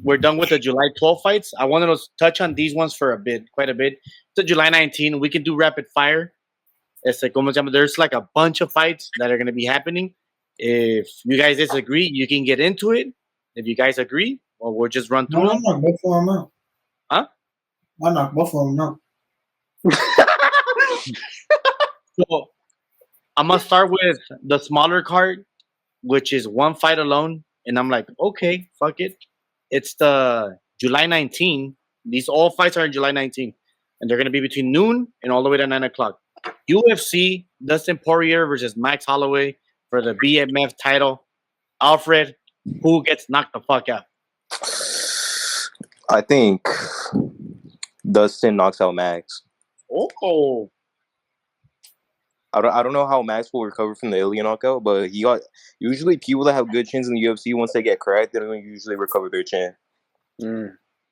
we're done with the July 12 fights. I wanted to touch on these ones for a bit, quite a bit. So July 19, we can do rapid fire. It's like, there's like a bunch of fights that are going to be happening. If you guys disagree, you can get into it. If you guys agree, well, we'll just run through them. No, both of them out. Huh? I'll knock both of them out. So I'm going to start with the smaller card, which is one fight alone. And I'm like, okay, fuck it. It's the July 19. These all fights are in July 19. And they're going to be between noon and all the way to 9 o'clock. UFC, Dustin Poirier versus Max Holloway for the BMF title. Alfred, who gets knocked the fuck out? I think Dustin knocks out Max. Oh. I don't know how Max will recover from the alien knockout, but usually people that have good chins in the UFC, once they get cracked, they don't usually recover their chin.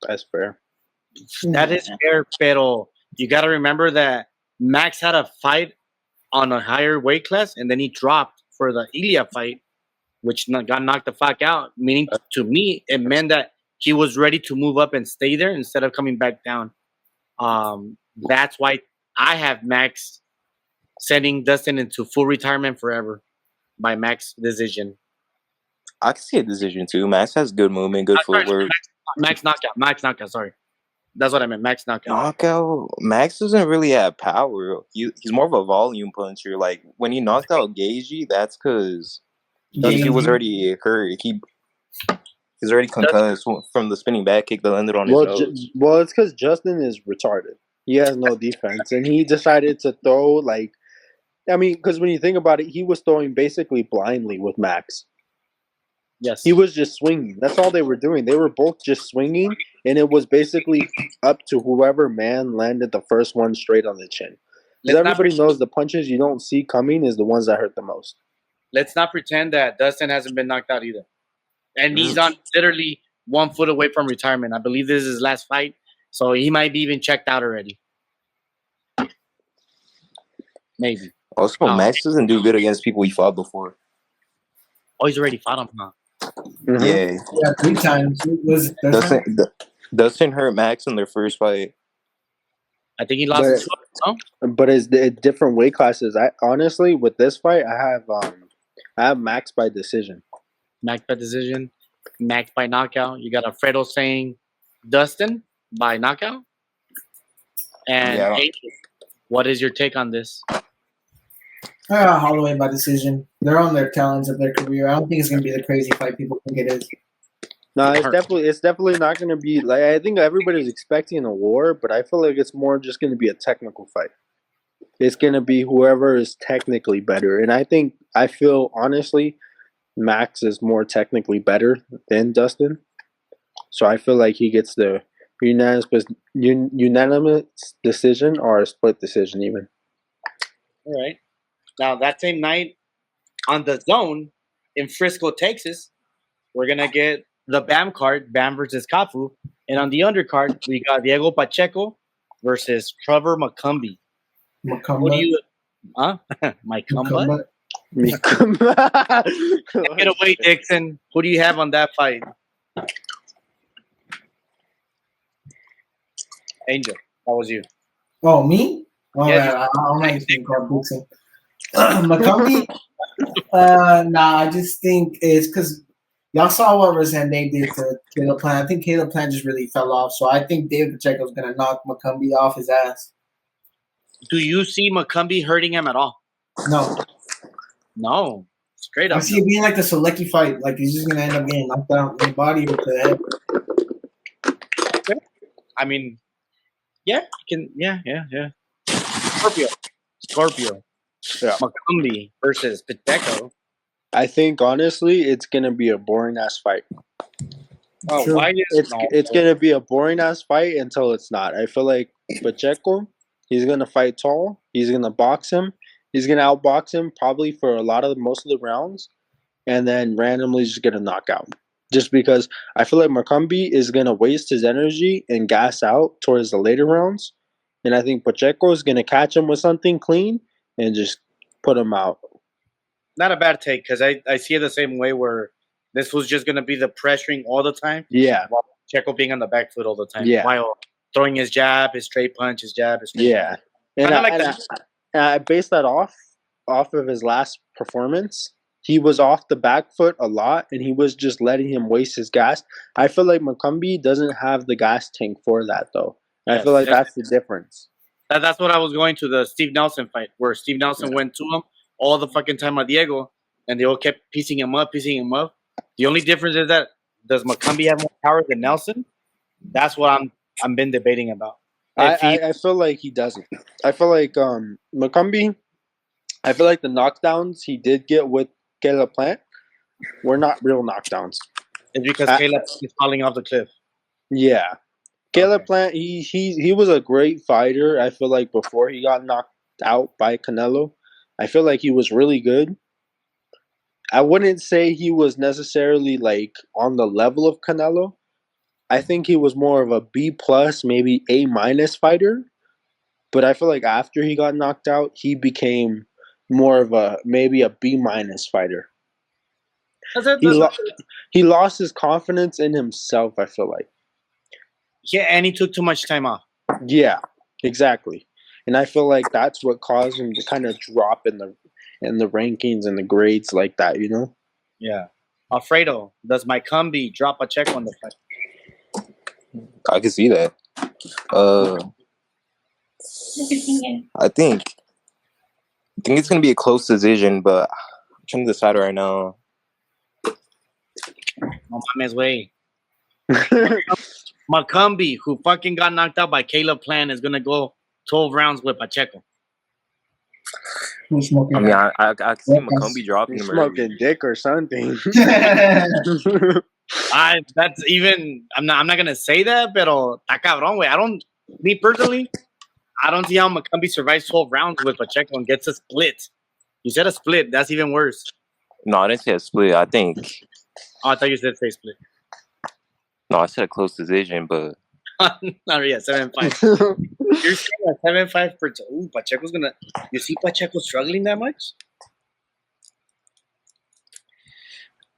That's fair. That is fair, pero you got to remember that Max had a fight on a higher weight class, and then he dropped for the Ilya fight, which got knocked the fuck out. Meaning, to me, it meant that he was ready to move up and stay there instead of coming back down. That's why I have Max sending Dustin into full retirement forever by Max decision. I can see a decision too. Max has good movement, good footwork. Max knockout. Sorry, that's what I meant. Max knockout. Max doesn't really have power. He's more of a volume puncher. Like when he knocked out Gagey, that's because he was already hurt. He's already concussed from the spinning back kick that landed on his nose. Well, it's because Justin is retarded. He has no defense, and he decided to throw because when you think about it, he was throwing basically blindly with Max. Yes. He was just swinging. That's all they were doing. They were both just swinging, and it was basically up to whoever man landed the first one straight on the chin. Because everybody knows the punches you don't see coming is the ones that hurt the most. Let's not pretend that Dustin hasn't been knocked out either. And he's on literally 1 foot away from retirement. I believe this is his last fight, so he might be even checked out already. Maybe. Also, Max doesn't do good against people he fought before. Oh, he's already fought him, huh? Mm-hmm. Yeah, 3 times. Dustin hurt Max in their first fight. I think he lost. But it's different weight classes. I honestly, with this fight, I have Max by decision. Max by decision. Max by knockout. You got Alfredo saying Dustin by knockout. And Angel, what is your take on this? Holloway by decision. They're on their talents of their career. I don't think it's going to be the crazy fight people think it is. No, it's definitely not going to be like I think everybody's expecting a war, but I feel like it's more just going to be a technical fight. It's going to be whoever is technically better, and I feel honestly, Max is more technically better than Dustin, so I feel like he gets the unanimous decision or a split decision even. All right. Now, that same night on the Zone in Frisco, Texas, we're going to get the BAM card, BAM versus Kafu. And on the undercard, we got Diego Pacheco versus Trevor McCumbee. What do you... Huh? Macumba? Get away, Dixon. Who do you have on that fight? Angel, that was you. Oh, me? Oh, Yes. I don't like anything called boxing. McCumbee? I just think it's because y'all saw what Resende did to Caleb Plant. I think Caleb Plant just really fell off. So I think David Pacheco's going to knock McCumbee off his ass. Do you see McCumbee hurting him at all? No. Straight up. I see it being like the Solecki fight. Like he's just going to end up getting knocked out in the body or the head. I mean, yeah. Scorpio. Yeah. McCumbee versus Pacheco. I think honestly, it's gonna be a boring ass fight. Oh, why is it's gonna be a boring ass fight until it's not. I feel like Pacheco, he's gonna fight tall. He's gonna box him. He's gonna outbox him probably for most of the rounds, and then randomly just get a knockout. Just because I feel like McCumbee is gonna waste his energy and gas out towards the later rounds, and I think Pacheco is gonna catch him with something clean and just put him out. Not a bad take, because I see it the same way where this was just going to be the pressuring all the time. Yeah. While Checo being on the back foot all the time. Yeah. While throwing his jab, his straight punch, his jab, his straight Yeah, punch. and Kinda I, like and that. I based that off of his last performance. He was off the back foot a lot, and he was just letting him waste his gas. I feel like McCombie doesn't have the gas tank for that, though. And I feel like that's the difference. That's what I was going to the Steve Nelson fight, where Steve Nelson went to him all the fucking time at Diego, and they all kept piecing him up. The only difference is that does McCombie have more power than Nelson? That's what I'm been debating about. I feel like he doesn't. I feel like McCombie. I feel like the knockdowns he did get with Caleb Plant were not real knockdowns. It's because Caleb is falling off the cliff. Yeah, Caleb Plant. He was a great fighter. I feel like before he got knocked out by Canelo, I feel like he was really good. I wouldn't say he was necessarily like on the level of Canelo. I think he was more of a B plus, maybe A minus fighter. But I feel like after he got knocked out, he became more of a maybe a B minus fighter. He lost his confidence in himself, I feel like. Yeah, and he took too much time off. Yeah, exactly. And I feel like that's what caused him to kind of drop in the rankings and the grades like that, you know? Yeah. Alfredo, does McCombie drop a check on the fight? I can see that. I think it's gonna be a close decision, but I'm trying to decide right now. No mames, way. McCombie, who fucking got knocked out by Caleb Plant, is gonna go 12 rounds with Pacheco. I mean, I can see McCombie dropping him. Smoking dick or something. That's even. I'm not gonna say that, pero está cabrón, güey. Me personally, I don't see how McCombie survives 12 rounds with Pacheco and gets a split. You said a split. That's even worse. No, I didn't say a split. I think. Oh, I thought you said say split. No, I said a close decision, but. No, yeah, 7-5. You're saying a 7-5 for. Ooh, Pacheco's gonna. You see Pacheco struggling that much?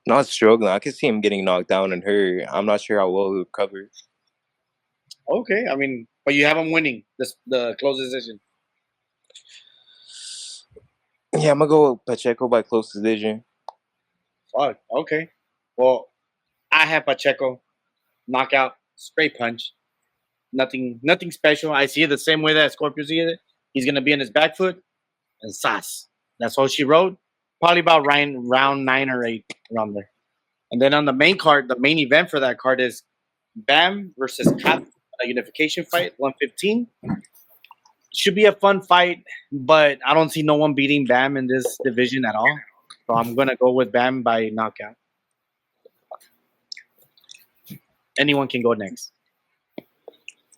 Not struggling. I can see him getting knocked down and hurt. I'm not sure how well he'll recover. Okay, I mean, but you have him winning the close decision. Yeah, I'm gonna go with Pacheco by close decision. Fuck. Okay. Well, I have Pacheco knockout, straight punch. Nothing special. I see it the same way that Scorpio sees it. He's gonna be in his back foot and sas. That's all she wrote. Probably about round 9 or 8 around there. And then on the main card, the main event for that card is Bam versus Cap, a unification fight, 115. Should be a fun fight, but I don't see no one beating Bam in this division at all. So I'm gonna go with Bam by knockout. Anyone can go next.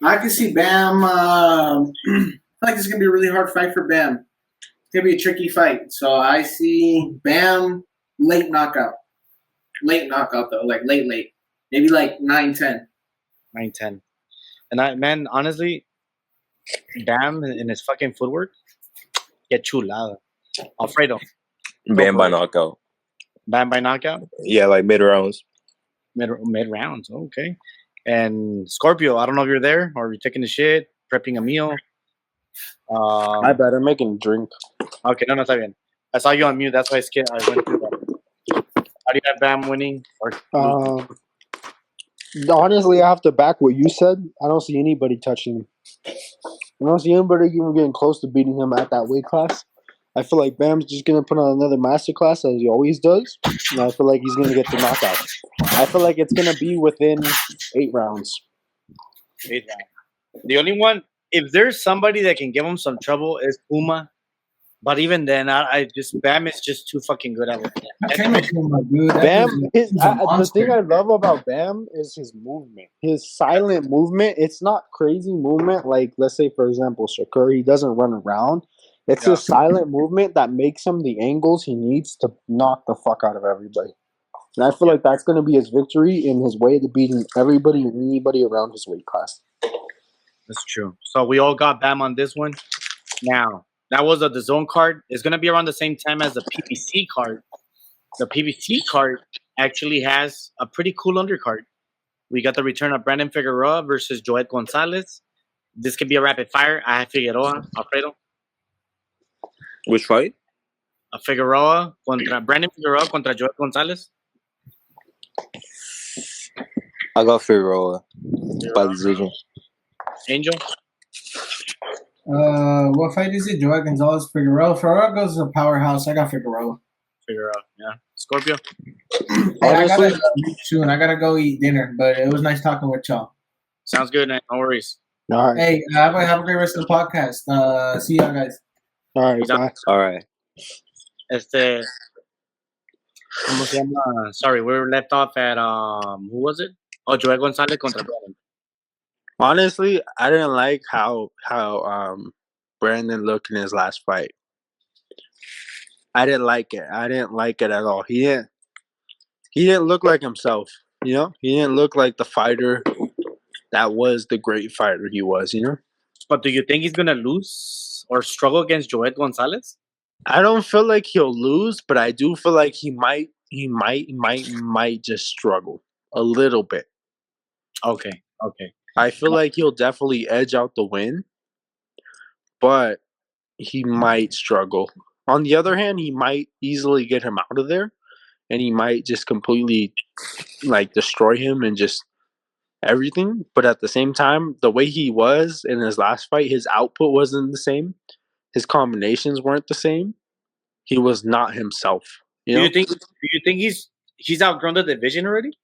I can see Bam. I feel like it's gonna be a really hard fight for Bam. It's gonna be a tricky fight. So I see Bam late knockout. Late knockout though, like late. Maybe like 9-10. 9-10. And honestly, Bam in his fucking footwork, get chulada. Alfredo. Bam by knockout. Bam by knockout? Yeah, like mid rounds. Mid rounds, okay. And Scorpio, I don't know if you're there or you're taking the shit, prepping a meal. I bet I'm making a drink. Okay, no, está bien. I saw you on mute. That's why I went through that. How do you have Bam winning? Honestly, I have to back what you said. I don't see anybody touching him. I don't see anybody even getting close to beating him at that weight class. I feel like Bam's just going to put on another masterclass as he always does. And I feel like he's going to get the knockout. I feel like it's going to be within 8 rounds. 8 rounds. The only one, if there's somebody that can give him some trouble, is Puma. But even then, Bam is just too fucking good at it. Bam, the thing I love about Bam is his movement. His silent movement. It's not crazy movement like, let's say, for example, Shakur. He doesn't run around. It's a silent movement that makes him the angles he needs to knock the fuck out of everybody. And I feel like that's going to be his victory in his way to beating everybody and anybody around his weight class. That's true. So we all got Bam on this one. Now, that was the zone card. It's going to be around the same time as the PBC card. The PBC card actually has a pretty cool undercard. We got the return of Brandon Figueroa versus Joet Gonzalez. This could be a rapid fire. I have Figueroa, Alfredo. Which fight? Brandon Figueroa contra Joet Gonzalez. I got Figueroa by decision. Angel. What fight is it? Joaquin Gonzalez, Figueroa. Figueroa goes to a powerhouse. I got Figueroa. Yeah. Scorpio. Hey, I gotta leave soon. I gotta go eat dinner, but it was nice talking with y'all. Sounds good, man. No worries. All right. Hey, have a great rest of the podcast. See y'all guys. All right. Bye. All right. ¿Cómo se llama? Sorry, we were left off at who was it? Oh, Joel Gonzalez contra Brandon. Honestly, I didn't like how Brandon looked in his last fight. I didn't like it. I didn't like it at all. He didn't look like himself. You know, he didn't look like the fighter that was the great fighter he was. You know. But do you think he's gonna lose or struggle against Joel Gonzalez? I don't feel like he'll lose, but I do feel like he might just struggle a little bit. Okay. I feel like he'll definitely edge out the win, but he might struggle. On the other hand, he might easily get him out of there, and he might just completely destroy him and just everything. But at the same time, the way he was in his last fight, his output wasn't the same. His combinations weren't the same. He was not himself. Do you think he's outgrown the division already?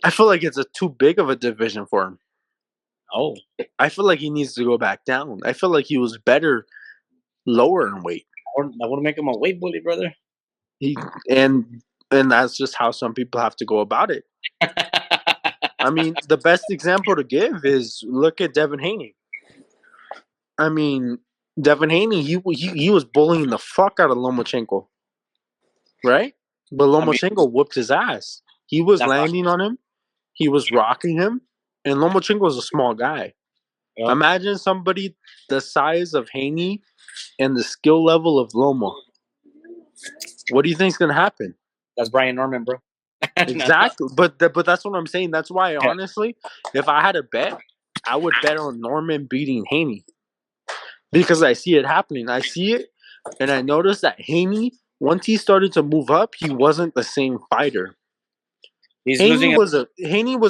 I feel like it's too big of a division for him. Oh. I feel like he needs to go back down. I feel like he was better lower in weight. I want to make him a weight bully, brother. And that's just how some people have to go about it. I mean, the best example to give is look at Devin Haney. I mean, Devin Haney, he was bullying the fuck out of Lomachenko, right? But Lomachenko whooped his ass. He was landing on him. He was rocking him. And Lomachenko is a small guy. Yep. Imagine somebody the size of Haney and the skill level of Loma. What do you think is going to happen? That's Brian Norman, bro. Exactly. But that's what I'm saying. That's why, honestly, if I had a bet, I would bet on Norman beating Haney. Because I see it happening. I see it, and I noticed that Haney, once he started to move up, he wasn't the same fighter. Haney was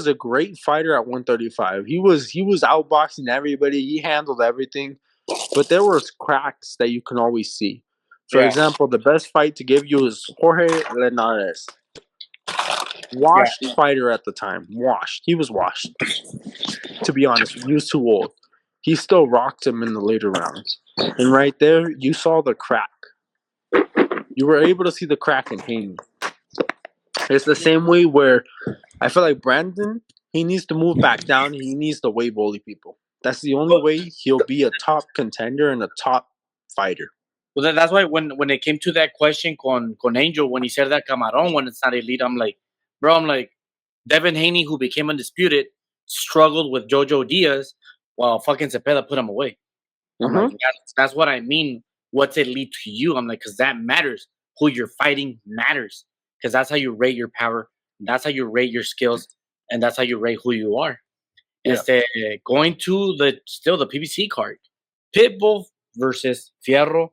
a great fighter at 135. He was outboxing everybody. He handled everything, but there was cracks that you can always see. For example, the best fight to give you is Jorge Linares. Washed fighter at the time. Washed. He was washed. To be honest, he was too old. He still rocked him in the later rounds. And right there, you saw the crack. You were able to see the crack in Haney. It's the same way where I feel like Brandon, he needs to move back down. He needs to weight bully people. That's the only way he'll be a top contender and a top fighter. Well, that's why when it came to that question con Angel, when he said that Camarón, when it's not elite, I'm like, Devin Haney, who became undisputed, struggled with Jojo Diaz while fucking Cepeda put him away. I'm like, that's what I mean. What's elite to you? I'm like, because that matters. Who you're fighting matters. Because that's how you rate your power. That's how you rate your skills. And that's how you rate who you are. Yeah. Going to the PBC card. Pitbull versus Fierro.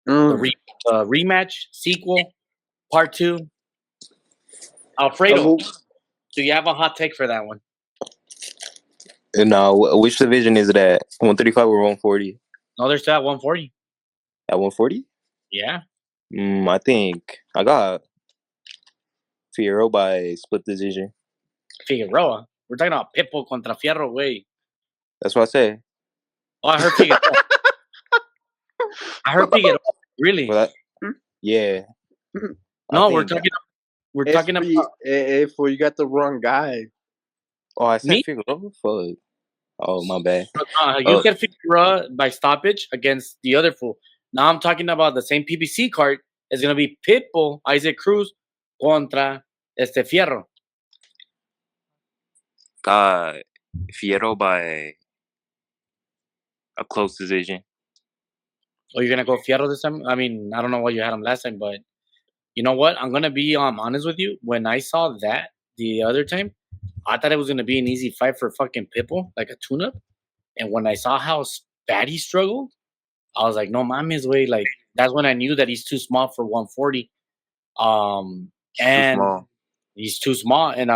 The rematch, sequel, part 2. Alfredo, do you have a hot take for that one? No, which division is it at? 135 or 140? No, they're still at 140. At 140? Yeah. I think I got Fierro by split decision. Figueroa? We're talking about Pitbull contra Fierro, way. That's what I say. Oh, I heard Figueroa. Really? Well, yeah. No, we're talking about. If you got the wrong guy. Oh, I said Figueroa? Fuck. Oh, my bad. You said Figueroa by stoppage against the other fool. Now I'm talking about the same PBC card. It's going to be Pitbull, Isaac Cruz, contra Fierro. Fierro by a close decision. Oh, you're going to go Fierro this time? I mean, I don't know why you had him last time, but you know what? I'm going to be honest with you. When I saw that the other time, I thought it was gonna be an easy fight for fucking Pitbull, like a tune-up. And when I saw how bad he struggled, I was like, no mames, way. Like that's when I knew that he's too small for 140. He's too And small. he's too small. And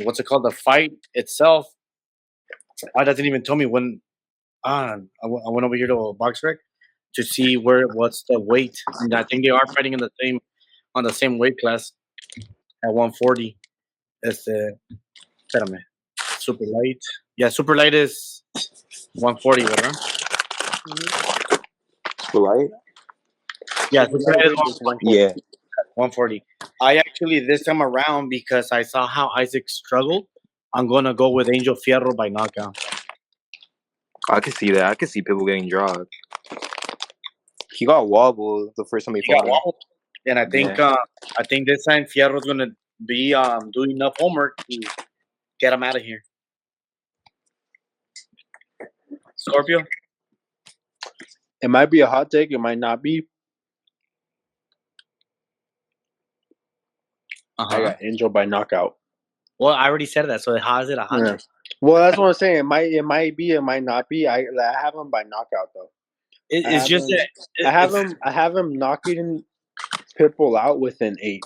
what's it called? The fight itself, I doesn't even tell me when. I went over here to a box rec to see what's the weight. And I think they are fighting in the same on the same weight class at 140. Espérame. Super light. Yeah, super light is 140, ¿verdad? Super light? Yeah, super light is 140. Yeah. 140. I actually, this time around, because I saw how Isaac struggled, I'm going to go with Angel Fierro by knockout. I can see that. I can see people getting dropped. He got wobbled the first time he fought him. And I think I think this time Fierro's going to be doing enough homework to get him out of here. Scorpio? It might be a hot take. It might not be. I got Angel by knockout. Well, I already said that. So how is it a hot take? Well, that's what I'm saying. It might be. It might not be. I have him by knockout though. It's just that I have him knocking Pitbull out within 8.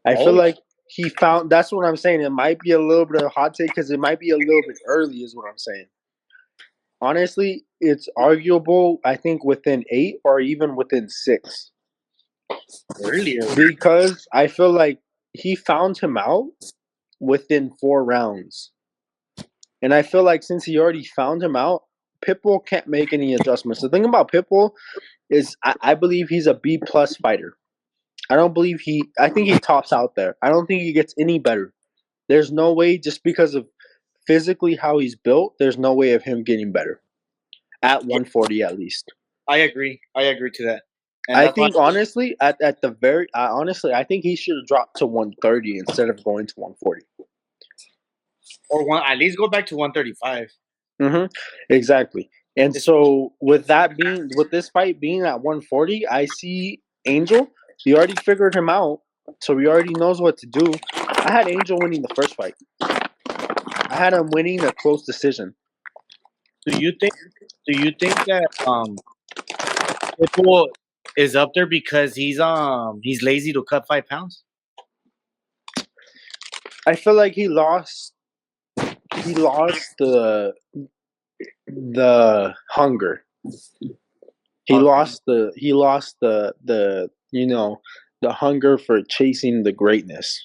I feel like he found. That's what I'm saying. It might be a little bit of a hot take because it might be a little bit early. Is what I'm saying. Honestly, it's arguable. I think within 8 or even within 6. Earlier. Because I feel like he found him out within 4 rounds. And I feel like since he already found him out, Pitbull can't make any adjustments. The thing about Pitbull is I believe he's a B+ fighter. I think he tops out there. I don't think he gets any better. There's no way, just because of physically how he's built, there's no way of him getting better. At 140 at least. I agree to that. And I think honestly, I think he should have dropped to 130 instead of going to 140. Or at least go back to 135. Exactly. And so with this fight being at 140, I see Angel. He already figured him out, so he already knows what to do. I had Angel winning the first fight. I had him winning a close decision. Do you think that Pitbull is up there because he's lazy to cut 5 pounds? I feel like he lost the hunger. He lost the the hunger for chasing the greatness.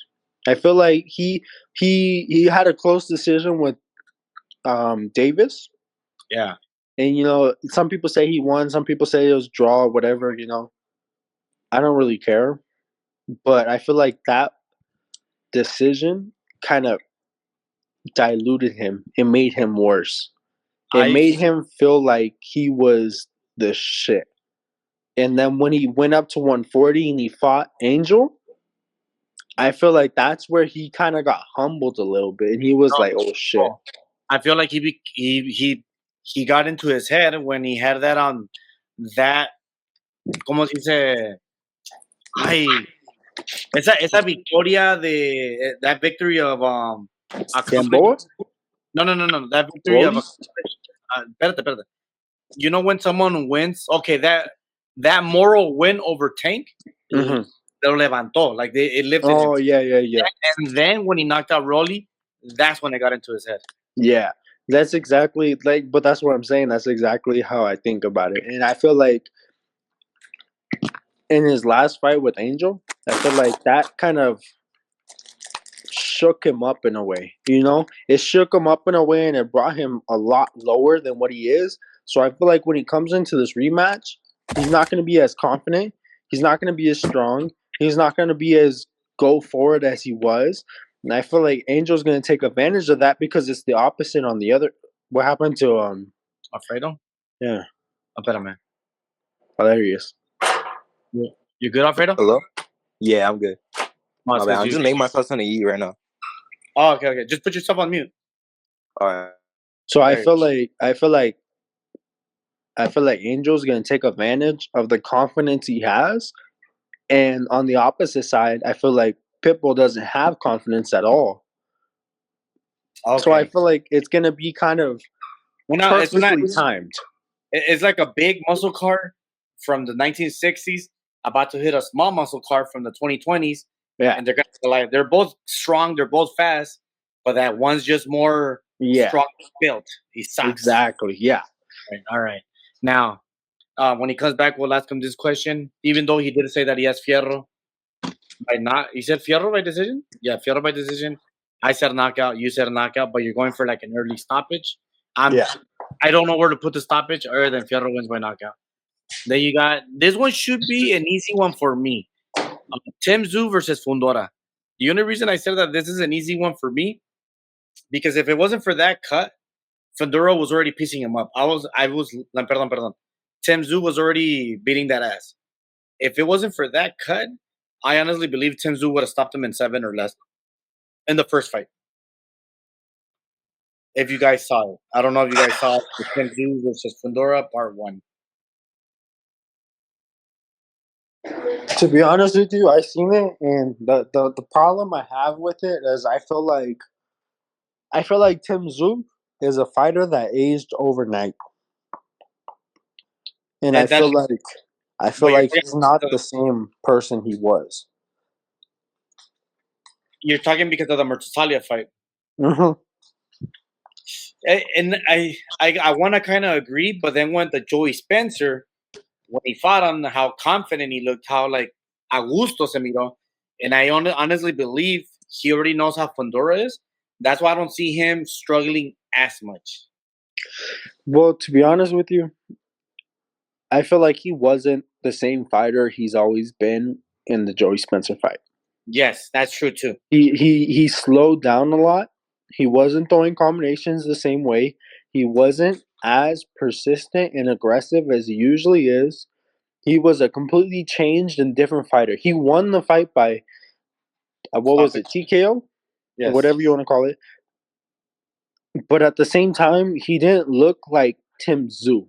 I feel like he had a close decision with Davis. Yeah. And some people say he won, some people say it was draw, whatever, I don't really care. But I feel like that decision kind of diluted him. It made him worse. It made him feel like he was the shit. And then when he went up to 140 and he fought Angel, I feel like that's where he kind of got humbled a little bit, and he was like, "Oh shit!" I feel like he got into his head when he had that that. ¿Cómo se dice? Ay, esa victoria de that victory of Gamboa? No. That victory of espérate. You know when someone wins? Okay, that moral win over Tank. Mm-hmm. Lo levantó, like it lifted him. Oh yeah. And then when he knocked out Rolly, that's when it got into his head. Yeah, that's exactly but that's what I'm saying. That's exactly how I think about it, and I feel like in his last fight with Angel, I feel like that kind of shook him up in a way. It shook him up in a way, and it brought him a lot lower than what he is. So I feel like when he comes into this rematch, he's not going to be as confident. He's not going to be as strong. He's not going to be as go forward as he was. And I feel like Angel's going to take advantage of that because it's the opposite on the other. What happened to Alfredo? Yeah. Espérame. Oh, there he is. You good, Alfredo? Hello? Yeah, I'm good. Oh, I'm just making myself something to eat right now. Oh, okay. Just put yourself on mute. All right. So I feel like Angel's gonna take advantage of the confidence he has, and on the opposite side, I feel like Pitbull doesn't have confidence at all. Okay. So I feel like it's gonna be kind of perfectly timed. It's like a big muscle car from the 1960s about to hit a small muscle car from the 2020s. Yeah, and they're gonna collide. They're both strong. They're both fast, but that one's just more strong built. He sucks. Exactly. Yeah. Right. All right. Now, when he comes back, we'll ask him this question. Even though he did say that he has Fierro by not, he said Fierro by decision. Yeah, Fierro by decision. I said knockout. You said knockout, but you're going for like an early stoppage. I don't know where to put the stoppage other than Fierro wins by knockout. Then you got this one should be an easy one for me. Tim Tszyu versus Fundora. The only reason I said that this is an easy one for me, because if it wasn't for that cut, Fundora was already piecing him up. Perdón. Tim Tszyu was already beating that ass. If it wasn't for that cut, I honestly believe Tim Tszyu would have stopped him in 7 or less in the first fight. If you guys saw it. I don't know if you guys saw it. Tim Tszyu versus Fundora, part 1. To be honest with you, I seen it, and the problem I have with it is I feel like Tim Tszyu is a fighter that aged overnight, and I feel like he's not the same person he was. You're talking because of the Mertalia fight. Mm-hmm. And I want to kind of agree, but then when the Joey Spencer, when he fought him, how confident he looked, how like a gusto se miró, and I honestly believe he already knows how Fundora is. That's why I don't see him struggling as much. Well, to be honest with you, I feel like he wasn't the same fighter he's always been in the Joey Spencer fight. Yes, that's true too. He slowed down a lot. He wasn't throwing combinations the same way. He wasn't as persistent and aggressive as he usually is. He was a completely changed and different fighter. He won the fight by what was it, TKO? Yes. Or whatever you want to call it. But at the same time, he didn't look like Tim Tszyu.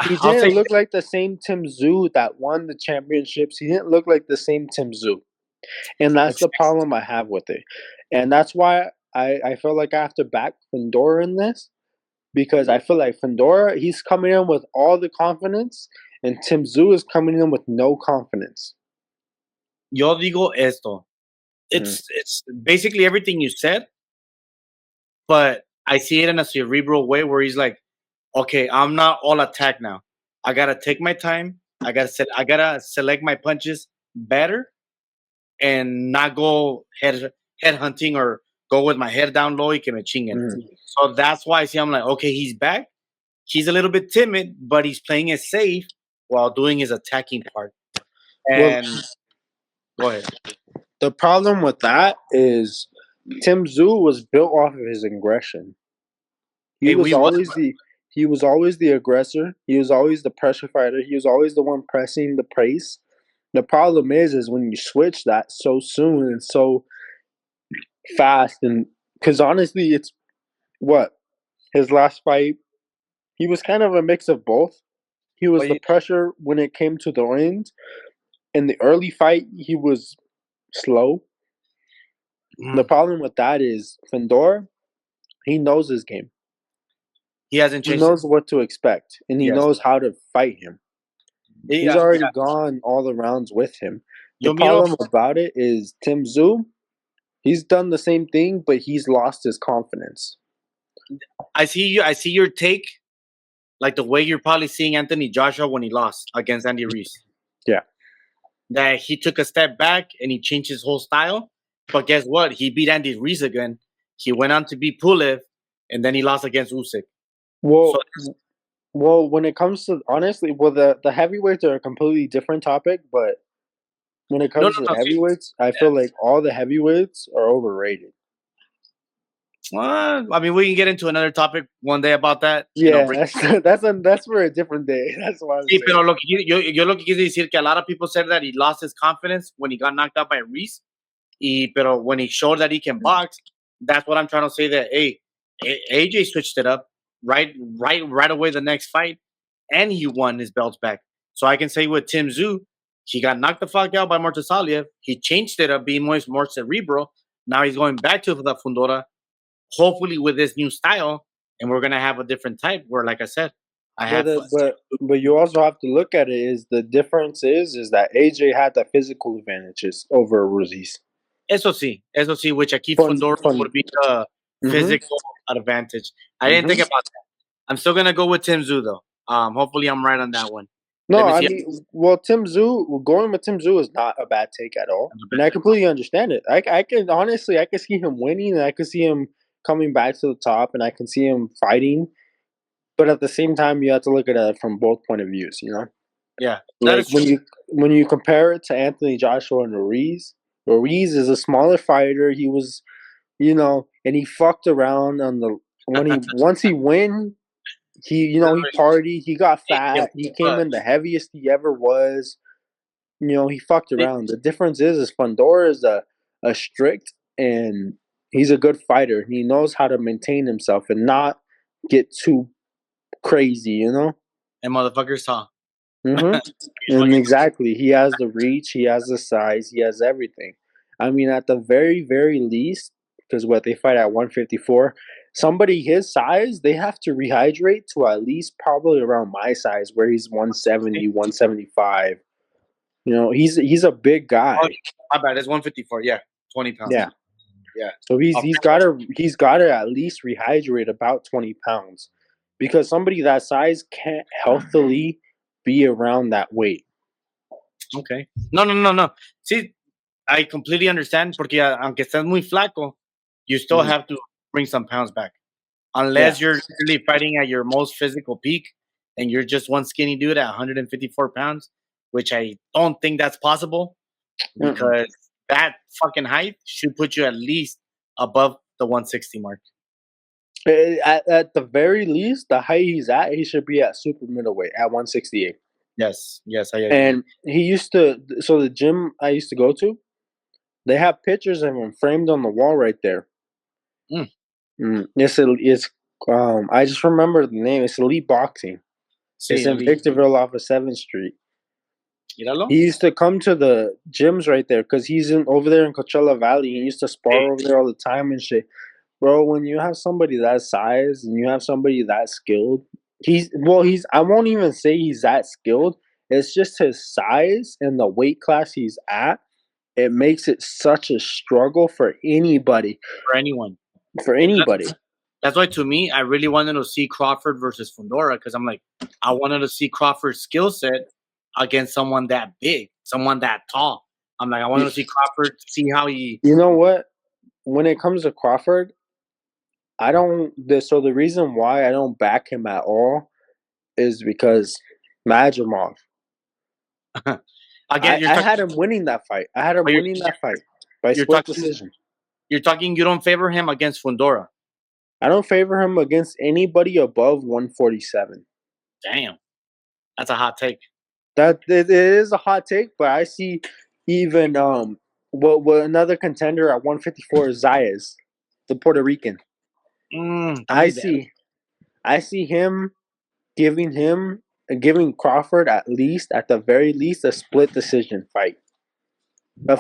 He didn't look like the same Tim Tszyu that won the championships. He didn't look like the same Tim Tszyu. And that's the problem I have with it. And that's why I feel like I have to back Fundora in this, because I feel like Fundora, he's coming in with all the confidence, and Tim Tszyu is coming in with no confidence. Yo digo esto. It's basically everything you said, but I see it in a cerebral way where he's like, okay, I'm not all attack now. I gotta take my time. I gotta select my punches better, and not go head hunting or go with my head down low y que me chinguen. So that's why I see I'm like, okay, he's back. He's a little bit timid, but he's playing it safe while doing his attacking part. And go ahead. The problem with that is Tim Tszyu was built off of his aggression. He was always the aggressor. He was always the pressure fighter. He was always the one pressing the pace. The problem is when you switch that so soon and so fast, and because honestly, it's what his last fight, he was kind of a mix of both. He was the pressure when it came to the end. In the early fight, he was slow. The problem with that is Fundora, he knows his game. He hasn't changed. He knows what to expect, and he knows how to fight him. He's already gone all the rounds with him. The problem about it is Tim Tszyu, he's done the same thing, but he's lost his confidence. I see your take, like the way you're probably seeing Anthony Joshua when he lost against Andy Ruiz. Yeah. That he took a step back and he changed his whole style. But guess what? He beat Andy Ruiz again. He went on to beat Pulev, and then he lost against Usyk. Well, when it comes to, honestly, the heavyweights are a completely different topic, but when it comes to the heavyweights, I feel like all the heavyweights are overrated. I mean, we can get into another topic one day about that. Yeah, that's for a different day. That's why. Sí, pero yo lo que quise decir que a lot of people said that he lost his confidence when he got knocked out by Ruiz. Pero when he showed that he can box, that's what I'm trying to say. That AJ switched it up right away the next fight, and he won his belts back. So I can say with Tim Tszyu, He got knocked the fuck out by Martusaliev. He changed it up, being more cerebral. Now he's going back to the Fundora, hopefully with this new style, and we're gonna have a different type. Where, like I said, I have. But you also have to look at it. Is the difference is that AJ had the physical advantages over Ruiz. Eso sí, which I keep Fundora would be the physical advantage. I didn't think about that. I'm still gonna go with Tim Zhu though. Hopefully I'm right on that one. No, I mean, well, going with Tim Zhu is not a bad take at all, and I completely understand it. I can honestly, I can see him winning, and I can see him coming back to the top, and I can see him fighting. But at the same time, you have to look at it from both point of views. You know, yeah. Like when you compare it to Anthony Joshua and Ruiz is a smaller fighter. He was, and he fucked around on the once he win. He partied. He got fat. He came in the heaviest he ever was. He fucked around. The difference is Fundora is a strict, and he's a good fighter. He knows how to maintain himself and not get too crazy, And motherfuckers saw. And exactly. He has the reach. He has the size. He has everything. I mean, at the very, very least, because they fight at 154, somebody his size, they have to rehydrate to at least probably around my size, where he's 170, 175. He's a big guy. Oh, my bad. It's 154. Yeah, 20 pounds. Yeah. Yeah. So he's got to at least rehydrate about 20 pounds, because somebody that size can't healthily be around that weight. Okay. No. See, I completely understand, porque aunque estés muy flaco, you still have to bring some pounds back. Unless you're really fighting at your most physical peak and you're just one skinny dude at 154 pounds, which I don't think that's possible, because that fucking height should put you at least above the 160 mark. At the very least, the height he's at, he should be at super middleweight at 168. Yes, I agree. And he used to, so the gym I used to go to, they have pictures of him framed on the wall right there. It's I just remember the name. It's Elite Boxing. It's in Victorville off of 7th Street. Míralo. He used to come to the gyms right there because he's over there in Coachella Valley. He used to spar over there all the time and shit. Bro, when you have somebody that size and you have somebody that skilled, I won't even say he's that skilled. It's just his size and the weight class he's at. It makes it such a struggle for anybody. For anybody. That's why, to me, I really wanted to see Crawford versus Fundora, because I'm like, I wanted to see Crawford's skill set against someone that big, someone that tall. I'm like, I wanted to see Crawford, see how he... You know what? When it comes to Crawford, so the reason why I don't back him at all is because Madrimov. I had him winning that fight. By split decision. You're talking you don't favor him against Fundora? I don't favor him against anybody above 147. Damn. That's a hot take. It is a hot take, but I see even what another contender at 154 is Zayas, the Puerto Rican. I see him giving Crawford at the very least a split decision fight. A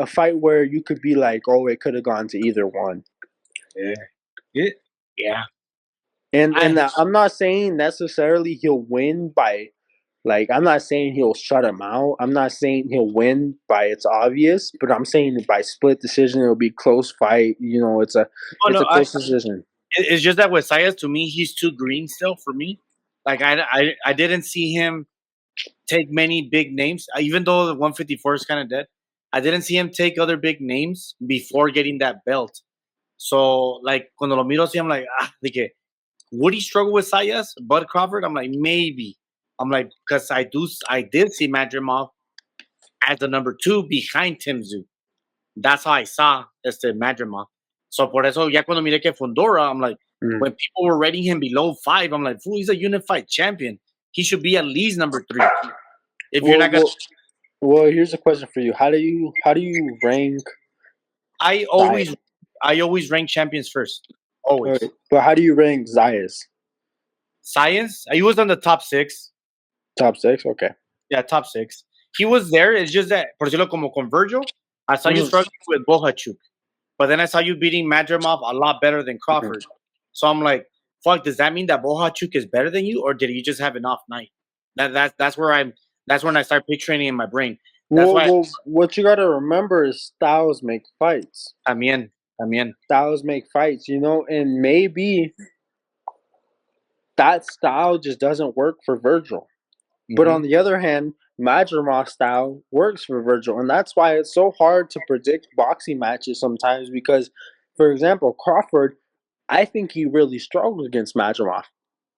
fight where you could be like, oh, it could have gone to either one. Yeah. And I'm not saying necessarily he'll win by, like, I'm not saying he'll shut him out. I'm not saying he'll win by it's obvious, but I'm saying by split decision it'll be close fight. It's a close decision. It's just that with Zayas, to me, he's too green still for me. Like, I didn't see him take many big names, even though the 154 is kind of dead. I didn't see him take other big names before getting that belt. So, like, cuando lo miro así, I'm like, would he struggle with Zayas, Bud Crawford? I'm like, maybe. I'm like, because I did see Madrimov as the number 2 behind Tim Zhu. That's how I saw Madrimov. So, por eso, ya cuando miré que Fundora, I'm like, when people were rating him below 5, I'm like, fool, he's a unified champion. He should be at least number 3. You're not gonna. Well, here's a question for you. How do you rank? I always rank champions first. Always. Right. But how do you rank Zayas? He was on the top 6. Top 6, okay. Yeah, top 6. he was there. It's just that, por decirlo como con Virgil, I saw you struggling with Bohachuk, but then I saw you beating Madrimov a lot better than Crawford. So I'm like, fuck, does that mean that Bohachuk is better than you, or did you just have an off night? That's where I'm. That's when I start picturing it in my brain. That's why. What you got to remember is styles make fights. También. Styles make fights, and maybe that style just doesn't work for Virgil. But on the other hand, Madrimov style works for Virgil, and that's why it's so hard to predict boxing matches sometimes. Because, for example, Crawford, I think he really struggled against Madrimov.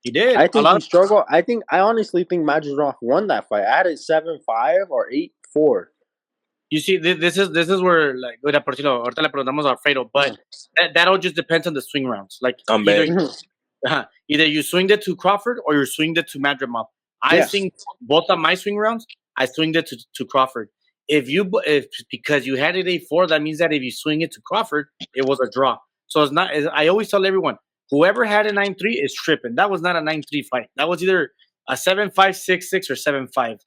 He did. I think he struggled. I honestly think Madrimov won that fight. I had it 7-5 or 8-4. You see, this is where, like, ahorita le preguntamos a Alfredo, but that all just depends on the swing rounds. Like, either you swinged it to Crawford or you swinged it to Madrimov. I think both of my swing rounds, I swinged it to Crawford. If because you had it 8-4, that means that if you swing it to Crawford, it was a draw. So it's not. I always tell everyone, whoever had a 9-3 is tripping. That was not a 9-3 fight. That was either a 7-5, 6-6, or 7-5.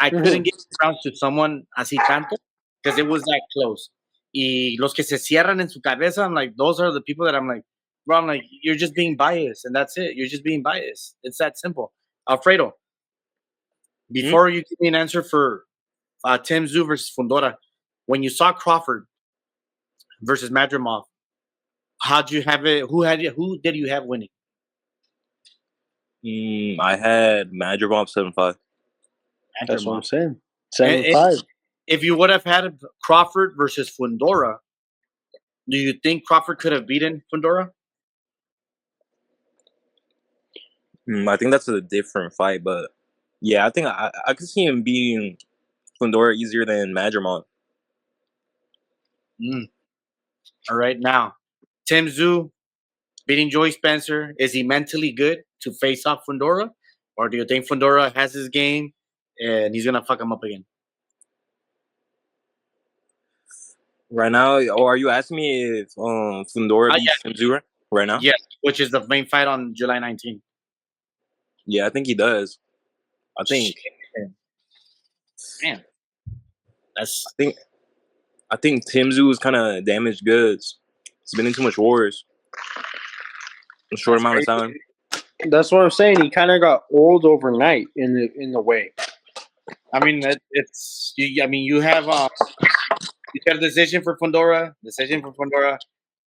I couldn't get rounds to someone así tanto because it was that close. Y los que se cierran en su cabeza, I'm like, those are the people that I'm like, bro, I'm like, you're just being biased, and that's it. You're just being biased. It's that simple. Alfredo, before you give me an answer for Tim Tszyu versus Fundora, when you saw Crawford versus Madrimov, how'd you have it? Who did you have winning? I had Madrimov 7-5. That's what I'm saying. 7-5. If you would have had Crawford versus Fundora, do you think Crawford could have beaten Fundora? I think that's a different fight, but yeah, I think I could see him beating Fundora easier than Madrimov. All right, now Tim Tszyu beating Joey Spencer. Is he mentally good to face off Fundora, or do you think Fundora has his game and he's gonna fuck him up again? Right now, are you asking me if Fundora beats Tim Tszyu right now? Yes, which is the main fight on July 19th. Yeah, I think he does. I think. Man, I think Tim Tszyu is kind of damaged goods. He's been in too much wars in a short amount of time. That's what I'm saying. He kind of got old overnight in the way. I mean, it's. You have you got a decision for Fundora.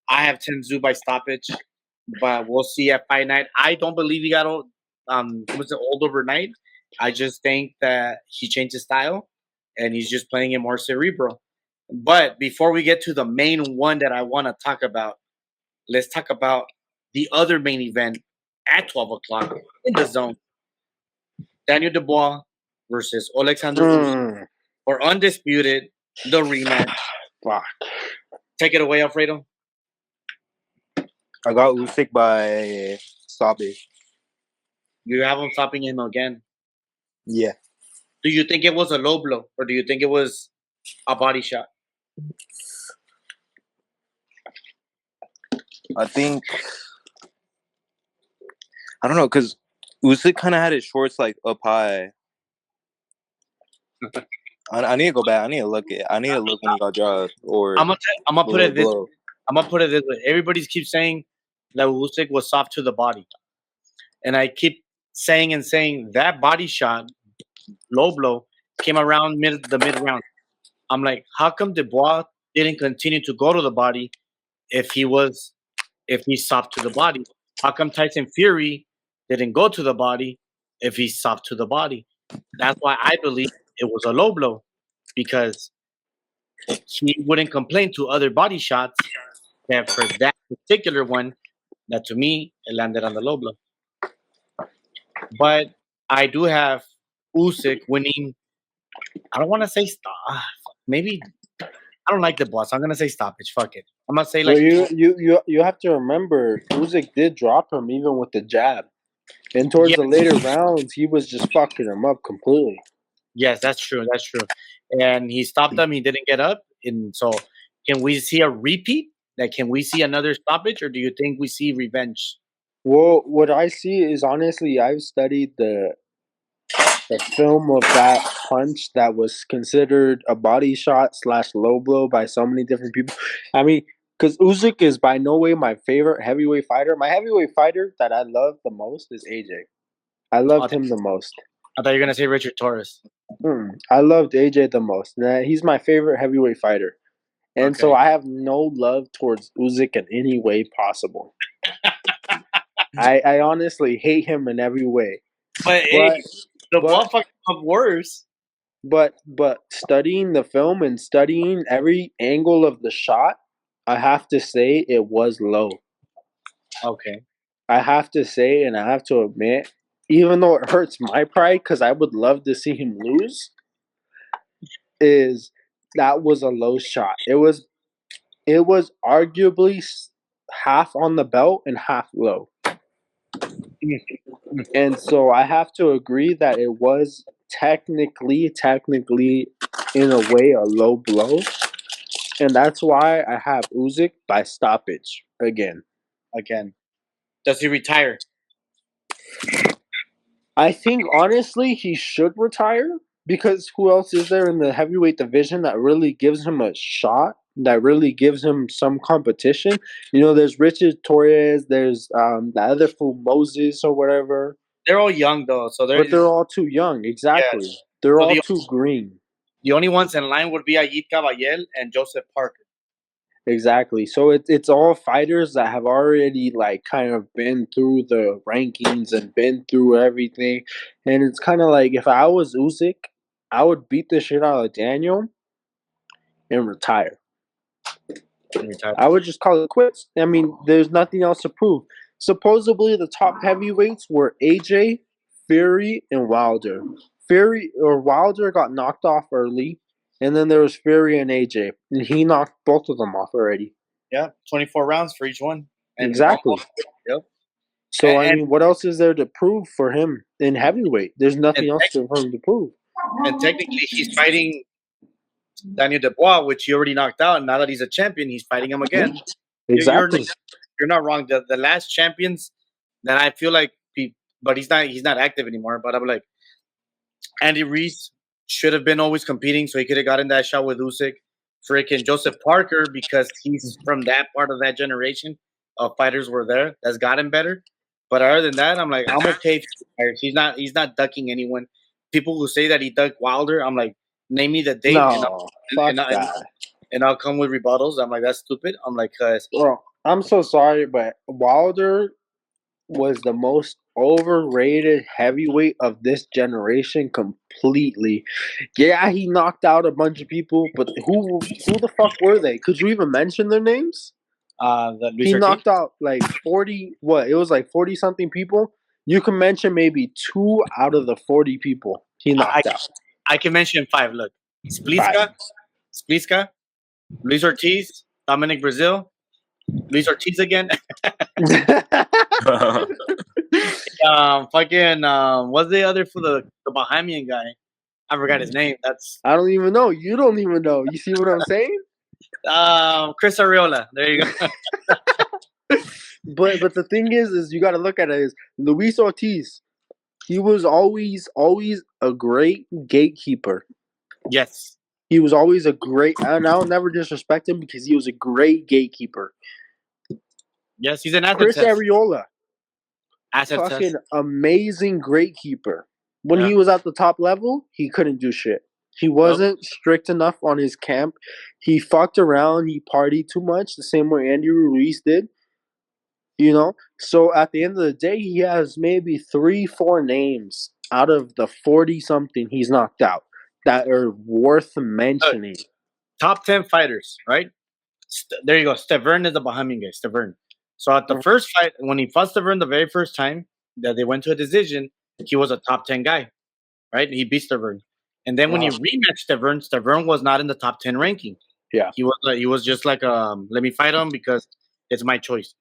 I have Tim Tszyu by stoppage, but we'll see at fight night. I don't believe he got old. Old overnight. I just think that he changed his style, and he's just playing it more cerebral. But before we get to the main one that I want to talk about, let's talk about the other main event at 12 o'clock in the zone. Daniel Dubois versus Alexander Usyk for undisputed, the rematch. Fuck. Take it away, Alfredo. I got Usyk by stoppage. You have him stopping him again. Yeah. Do you think it was a low blow, or do you think it was a body shot? I don't know, because Usyk kind of had his shorts like up high. I need to go back. I need to look when he got dropped. Or I'm gonna put it this way. Everybody keeps saying that Usyk was soft to the body, and I keep saying that body shot, low blow, came around the mid round. I'm like, how come Dubois didn't continue to go to the body if he's soft to the body? How come Tyson Fury didn't go to the body if he's soft to the body? That's why I believe it was a low blow, because he wouldn't complain to other body shots, that for that particular one, that to me, it landed on the low blow. But I do have Usyk winning. I don't want to say maybe I don't like the boss. I'm gonna say stoppage. Fuck it. I'm gonna say like you have to remember Usyk did drop him even with the jab, and towards the later rounds he was just fucking him up completely. Yes, that's true. And he stopped him. He didn't get up, and so can we see a repeat? Like, can we see another stoppage, or do you think we see revenge? Well, what I see is, honestly, I've studied the the film of that punch that was considered a body shot / low blow by so many different people. I mean, because Usyk is by no way my favorite heavyweight fighter. My heavyweight fighter that I love the most is AJ. I I, loved him the most. I thought you were gonna say Richard Torres. I loved AJ the most. He's my favorite heavyweight fighter. And so Okay. I have no love towards Usyk in any way possible. I honestly hate him in every way. But hey, But the but ball fucking up worse. but studying the film and studying every angle of the shot, I have to say it was low. Okay. I have to say and I have to admit, even though it hurts my pride because I would love to see him lose, is that was a low shot. It was arguably half on the belt and half low. And so I have to agree that it was technically, in a way, a low blow. And that's why I have Usyk by stoppage again. Again. Does he retire? I think, honestly, he should retire because who else is there in the heavyweight division that really gives him a shot, that really gives him some competition? You know, there's Richard Torres, there's the other fool, Moses or whatever. They're all young though, so But they're all too young. Exactly. Yes. They're So all too green. the only ones in line would be Ayit Caballel and Joseph Parker. Exactly. So it's all fighters that have already like kind of been through the rankings and been through everything. And it's kind of like if I was Usyk, I would beat the shit out of Daniel and retire. I would just call it quits. I mean, there's nothing else to prove. Supposedly, the top heavyweights were AJ, Fury, and Wilder. Wilder got knocked off early, and then there was Fury and AJ, and he knocked both of them off already. Yeah, 24 rounds for each one. And Exactly. Yep. So I mean, what else is there to prove for him in heavyweight? There's nothing else for him to prove. And technically, he's fighting Daniel Dubois, which he already knocked out. And now that he's a champion, he's fighting him again. Exactly. You're not wrong. The last champions that I feel like, but he's not active anymore. But I'm like, Andy Reese should have been always competing, so he could have gotten that shot with Usyk. Freaking Joseph Parker, because he's from that part of that generation of fighters were there. That's gotten better. But other than that, I'm like, I'm okay if he retires. He's not ducking anyone. People who say that he ducked Wilder, I'm like, name me the date, and I'll come with rebuttals. I'm like, that's stupid. I'm like, Bro, I'm so sorry, but Wilder was the most overrated heavyweight of this generation completely. Yeah, he knocked out a bunch of people, but who the fuck were they? Could you even mention their names? He knocked out like 40, it was like 40 something people. You can mention maybe 2 out of the 40 people he knocked out. I can mention 5. Look, Spliska, Luis Ortiz, Dominic Brazil, Luis Ortiz again. What's the other for the Bahamian guy? I forgot his name. I don't even know. You don't even know. You see what I'm saying? Chris Arreola. There you go. But the thing is you got to look at it as Luis Ortiz. He was always a great gatekeeper. Yes. He was always a great, and I'll never disrespect him because he was a great gatekeeper. Yes, he's an asset Chris test. Arreola. Asset fucking test. Amazing great keeper. When he was at the top level, he couldn't do shit. He wasn't strict enough on his camp. He fucked around. He partied too much, the same way Andy Ruiz did. You know? So at the end of the day, he has maybe 3-4 names out of the 40-something he's knocked out that are worth mentioning. Top 10 fighters, right? There you go. Stavern is the Bahamian guy. Stavern. So at the first fight, when he fought Stavern the very first time that they went to a decision, he was a top 10 guy, right? He beat Stavern. And then when he rematched Stavern was not in the top 10 ranking. Yeah. He was just like, let me fight him because it's my choice.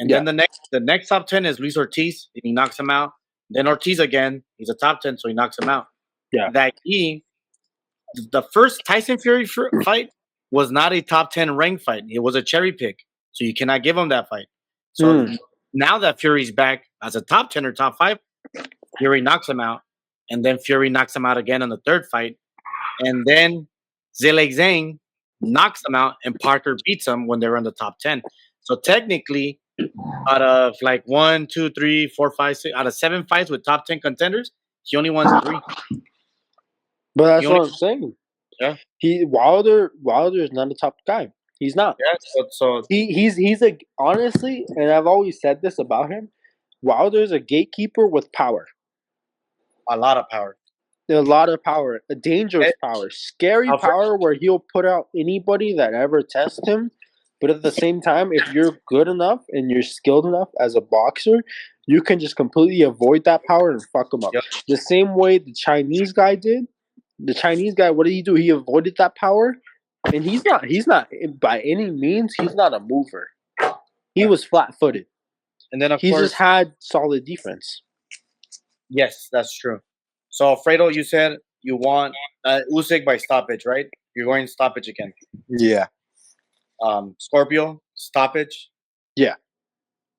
And then the next top 10 is Luis Ortiz, and he knocks him out. Then Ortiz again, he's a top 10, so he knocks him out. Yeah. The first Tyson Fury fight was not a top 10 ranked fight. It was a cherry pick. So you cannot give him that fight. So now that Fury's back as a top 10 or top 5, Fury knocks him out. and then Fury knocks him out again on the third fight, and then Zhilei Zhang knocks him out, and Parker beats him when they were in the top 10. So technically, out of like 1, 2, 3, 4, 5, 6, out of 7 fights with top 10 contenders, he only won 3. But that's He only, what I'm saying. yeah, Wilder is not a top guy. He's not. yeah. So He's a honestly, and I've always said this about him. Wilder's a gatekeeper with power. a lot of power. A lot of power, a dangerous power, scary power where he'll put out anybody that ever tests him. But at the same time, if you're good enough and you're skilled enough as a boxer, you can just completely avoid that power and fuck him up. Yep. The same way the Chinese guy did. The Chinese guy, what did he do? He avoided that power, and he's not by any means. He's not a mover. He was flat-footed, And then he just had solid defense. Yes, that's true. So Fredo, you said you want Usyk by stoppage, right? You're going stoppage again. Yeah. Scorpio stoppage. Yeah.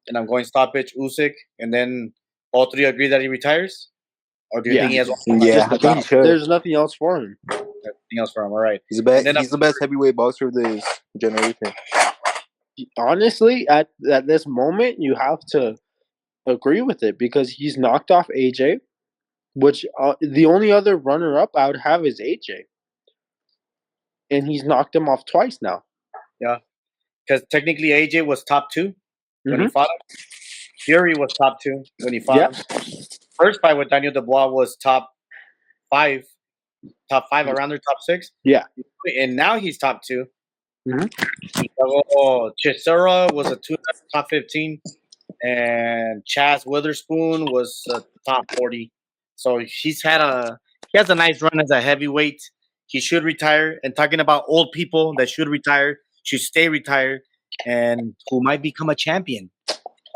And I'm going stoppage Usyk, and then all three agree that he retires. Or do you think he has? Yeah, I think he should. There's nothing else for him. Nothing else for him. All right. He's the best heavyweight boxer of this generation. Honestly, at this moment, you have to agree with it because he's knocked off AJ, which the only other runner-up I would have is AJ, and he's knocked him off twice now. Yeah, because technically AJ was top 2 when he fought him. Fury was top 2 when he fought him. First fight with Daniel Dubois was top 5 around there, top 6. Yeah, and now he's top 2. Mm-hmm. Chisora was a 2 top 15, and Chaz Witherspoon was top 40. So he has a nice run as a heavyweight. He should retire. And talking about old people that should retire, should stay retired, and who might become a champion.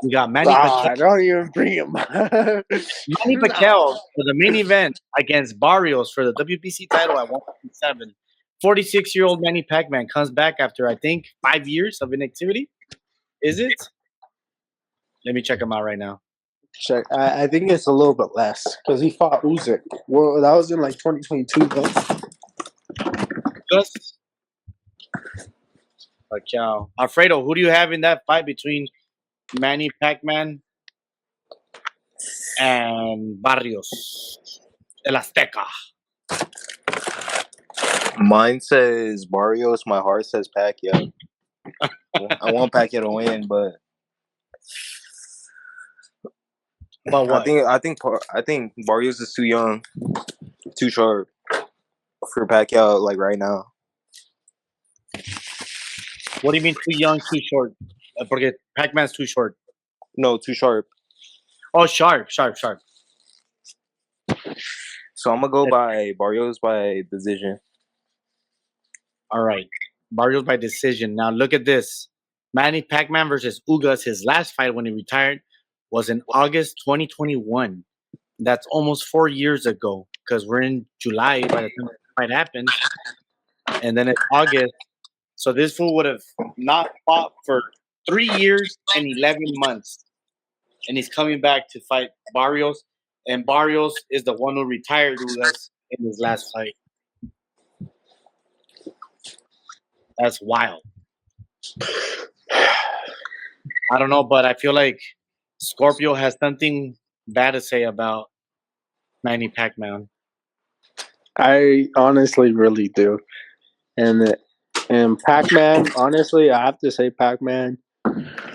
We got Manny Pacquiao. Don't even bring him. Manny Pacquiao for the main event against Barrios for the WBC title at 157. 46-year-old Manny Pacman comes back after, I think, 5 years of inactivity. Is it? Let me check him out right now. Check. I think it's a little bit less because he fought Usyk. Well, that was in like 2022, though. Just Pacquiao. Alfredo, who do you have in that fight between Manny Pacman and Barrios? El Azteca. Mine says Barrios. My heart says Pacquiao. I want Pacquiao to win, but what? I think Barrios is too young, too sharp for Pacquiao. Like right now. What do you mean too young, too short? Porque Pacman's too short. No, too sharp. Oh, sharp. So I'm gonna go by Barrios by decision. All right. Barrios by decision. Now look at this. Manny Pacman versus Ugas, his last fight when he retired was in August 2021. That's almost 4 years ago because we're in July by the time the fight happens. And then it's August. So this fool would have not fought for 3 years and 11 months. And he's coming back to fight Barrios. And Barrios is the one who retired Ugas in his last fight. That's wild. I don't know, but I feel like Scorpio has something bad to say about Manny Pacman. I honestly really do. And Pacman, honestly, I have to say Pacman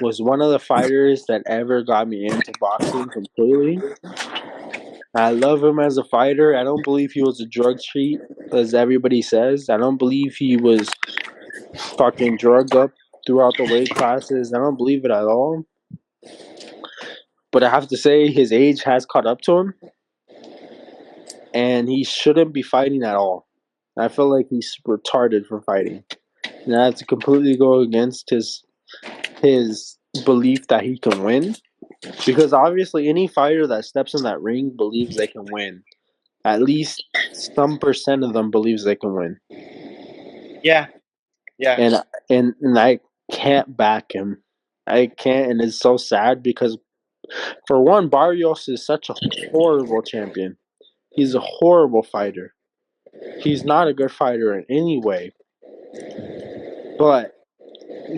was one of the fighters that ever got me into boxing completely. I love him as a fighter. I don't believe he was a drug cheat, as everybody says. I don't believe he was fucking drugged up throughout the weight classes. I don't believe it at all. But I have to say his age has caught up to him. And he shouldn't be fighting at all. I feel like he's retarded for fighting. And I have to completely go against his belief that he can win. Because obviously any fighter that steps in that ring believes they can win. At least some percent of them believes they can win. Yeah. And I can't back him. I can't, and it's so sad because for one, Barrios is such a horrible champion. He's a horrible fighter. He's not a good fighter in any way. But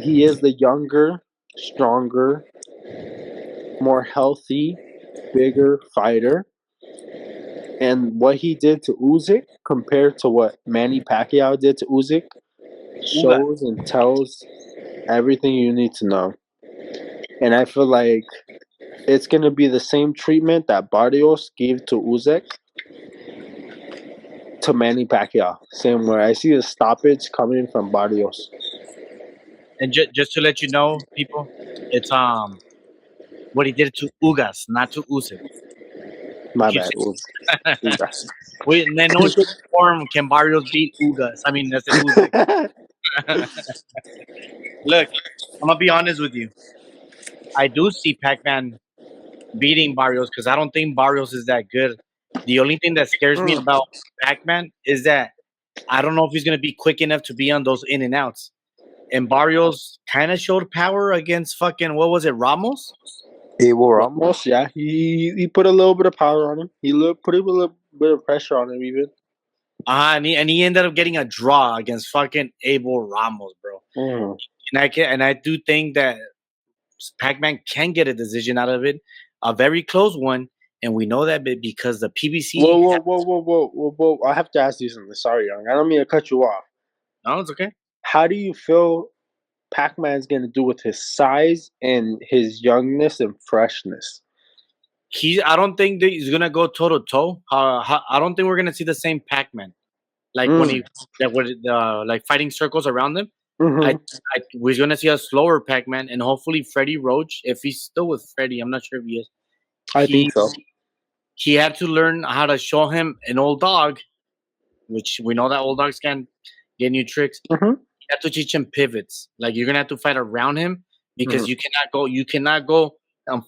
he is the younger, stronger, more healthy, bigger fighter. And what he did to Usyk compared to what Manny Pacquiao did to Usyk shows and tells everything you need to know. And I feel like it's going to be the same treatment that Barrios gave to Usyk to Manny Pacquiao. Same way. I see a stoppage coming from Barrios. And just to let you know, people, it's what he did to Ugas, not to Usyk. My bad. Ugas. Wait, in no shape or form can Barrios beat Ugas. I mean, that's an Usyk. Look, I'm gonna be honest with you. I do see Pacman beating Barrios because I don't think Barrios is that good. The only thing that scares me about Pacman is that I don't know if he's gonna be quick enough to be on those in and outs. And Barrios kind of showed power against fucking what was it, Ramos? Abel Ramos. Yeah, he put a little bit of power on him. He put a little bit of pressure on him even. And he ended up getting a draw against fucking Abel Ramos, bro. And I do think that Pacman can get a decision out of it, a very close one, and we know that because the PBC. Whoa! I have to ask you something. Sorry, Young. I don't mean to cut you off. No, it's okay. How do you feel Pacman's going to do with his size and his youngness and freshness? I don't think that he's gonna go toe to toe. I don't think we're gonna see the same Pacman, like when he like fighting circles around him. We're gonna see a slower Pacman, and hopefully Freddie Roach, if he's still with Freddie, I'm not sure if he is. I think so. He had to learn how to show him an old dog, which we know that old dogs can get new tricks. You have to teach him pivots. Like you're gonna have to fight around him because you cannot go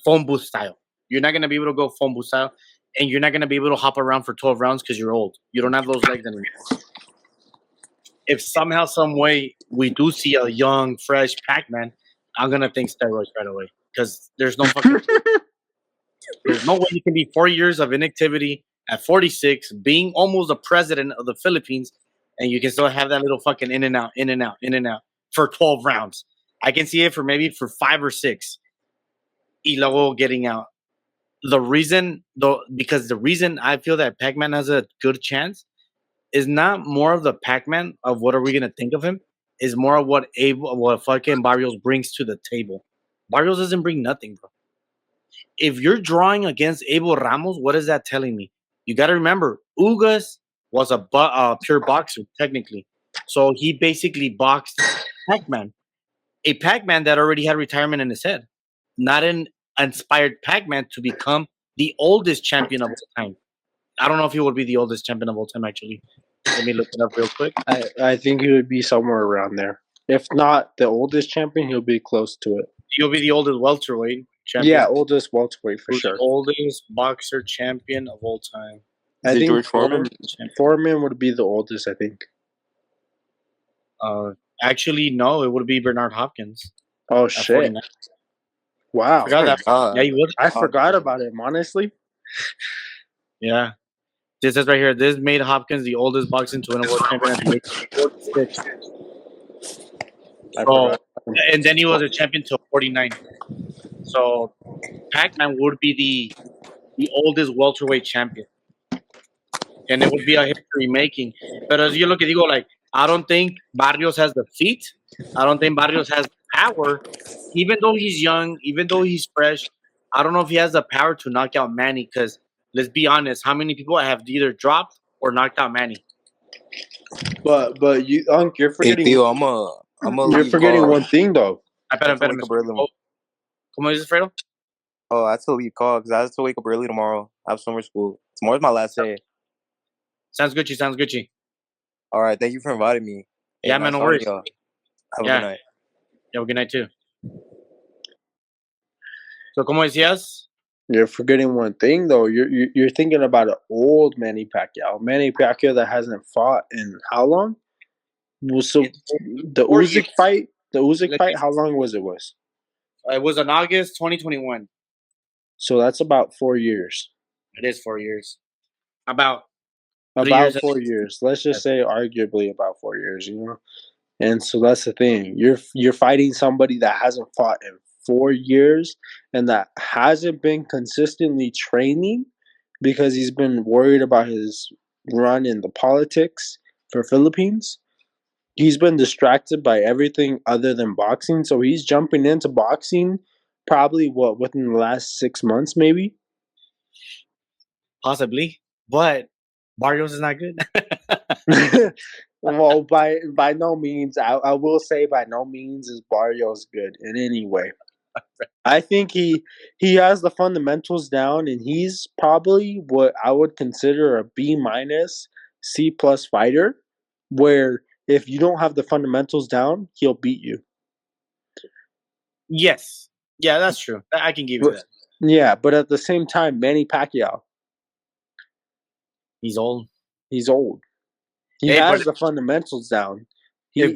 phone booth style. You're not gonna be able to go phone booth style, and you're not gonna be able to hop around for 12 rounds because you're old. You don't have those legs anymore. If somehow, some way, we do see a young, fresh Pacman, I'm gonna think steroids right away because there's no fucking, there's no way you can be 4 years of inactivity at 46, being almost the president of the Philippines, and you can still have that little fucking in and out for 12 rounds. I can see it for maybe for 5 or 6. Y luego getting out. Because the reason I feel that Pacman has a good chance is not more of the Pacman of what are we gonna think of him, is more of what fucking Barrios brings to the table. Barrios doesn't bring nothing, bro. If you're drawing against Abel Ramos, what is that telling me? You got to remember, Ugas was a pure boxer technically, so he basically boxed Pacman, a Pacman that already had retirement in his head, not an inspired Pacman to become the oldest champion of all time. I don't know if he would be the oldest champion of all time, actually. Let me look it up real quick. I think he would be somewhere around there. If not the oldest champion, he'll be close to it. He'll be the oldest welterweight champion. Yeah, oldest welterweight for sure. Oldest boxer champion of all time. I think George Foreman would be the oldest, I think. Actually, no, it would be Bernard Hopkins. Oh, shit. 49. Wow. Yeah, you would. I forgot about him, honestly. Yeah. This is right here. This made Hopkins the oldest boxing to win a world champion at the age of 46. And then he was a champion till 49. So Pacman would be the oldest welterweight champion. And it would be a history making. But as you look at it, you go like, I don't think Barrios has the feet. I don't think Barrios has the power. Even though he's young, even though he's fresh, I don't know if he has the power to knock out Manny because let's be honest, how many people have either dropped or knocked out Manny? But you're forgetting. Hey, Theo, you're forgetting one thing though. Espérame. ¿Cómo dices, Fredo? Oh, I have to leave call because I have to wake up early tomorrow. I have summer school. Tomorrow's my last day. Sounds Gucci. All right, thank you for inviting me. Yeah, man, no worries. Have a good night. Yeah, good night too. So, ¿cómo decías? You're forgetting one thing though. You're thinking about an old Manny Pacquiao that hasn't fought in how long? So the Usyk fight, how long was it? It was in August 2021. So that's about 4 years. It is 4 years. About 3 years. About 4 years. Let's just say arguably about 4 years, you know? And so that's the thing. You're fighting somebody that hasn't fought in 4 years and that hasn't been consistently training because he's been worried about his run in the politics for Philippines. He's been distracted by everything other than boxing. So he's jumping into boxing probably within the last 6 months maybe. Possibly, but Barrios is not good. Well, by no means, I will say by no means is Barrios good in any way. I think he has the fundamentals down, and he's probably what I would consider a B minus C plus fighter. Where if you don't have the fundamentals down, he'll beat you. Yes, yeah, that's true. I can give you that. Yeah, but at the same time, Manny Pacquiao, He's old. he's old. He has the fundamentals down. He has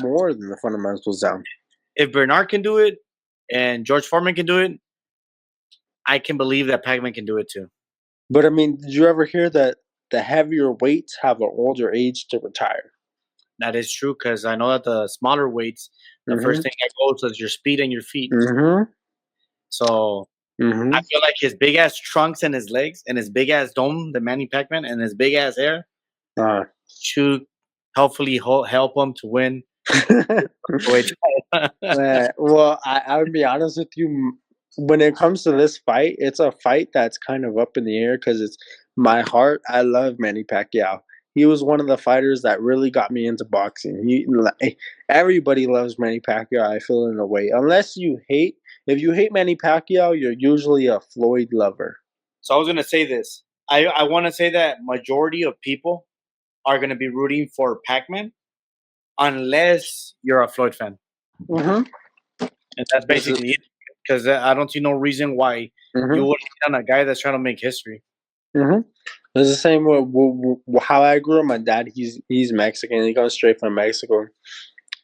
more than the fundamentals down. If Bernard can do it and George Foreman can do it, I can believe that Pacman can do it too. But I mean, did you ever hear that the heavier weights have an older age to retire? That is true because I know that the smaller weights, the first thing that goes is your speed and your feet. So I feel like his big ass trunks and his legs and his big ass dome, the Manny Pacman, and his big ass hair should hopefully help him to win. Well, I would be honest with you. When it comes to this fight, it's a fight that's kind of up in the air because it's my heart. I love Manny Pacquiao. He was one of the fighters that really got me into boxing. Everybody loves Manny Pacquiao, I feel, in a way. Unless you hate, if you hate Manny Pacquiao, you're usually a Floyd lover. So I was going to say this. I want to say that majority of people are going to be rooting for Pacman unless you're a Floyd fan. And that's basically it. Because I don't see no reason why you would hate on a guy that's trying to make history. It's the same with how I grew up. My dad, he's Mexican. He comes straight from Mexico.